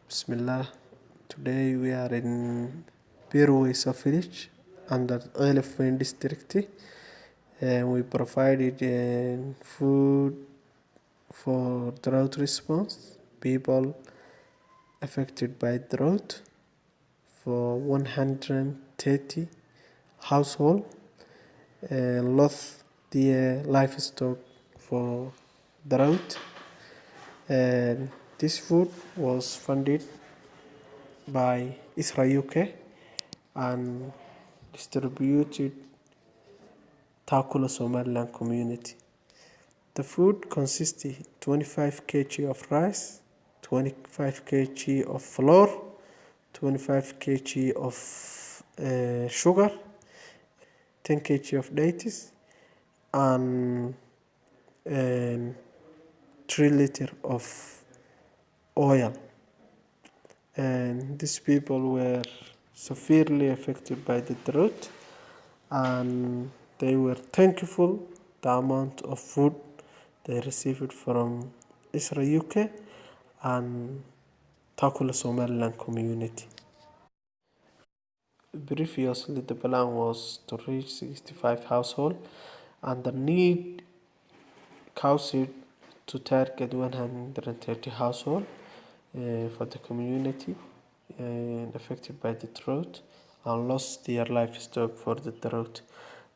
Bismillah. Today we are in Beerwayso village under EL-AFWEYNE district. And we provided food for drought response people affected by drought for 130 households and lost their livestock for drought. And this food was funded by ISRA UK and distributed Taakulo Somaliland community. The food consisted 25 kg of rice, 25 kg of flour, 25 kg of sugar, 10 kg of dates, and 3 liters of oil. And these people were severely affected by the drought, and they were thankful the amount of food they received from ISRA UK and Taakulo Somaliland community. Previously, the plan was to reach 65 households, and the need caused to target 130 households for the community affected by the drought and lost their livestock for the drought.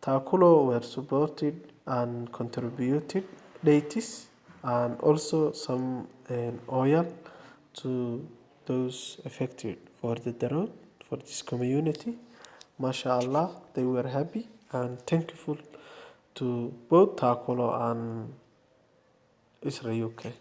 Taakulo were supported and contributed dates and also some oil to those affected for the drought for this community. MashaAllah, they were happy and thankful to both Taakulo and ISRA UK.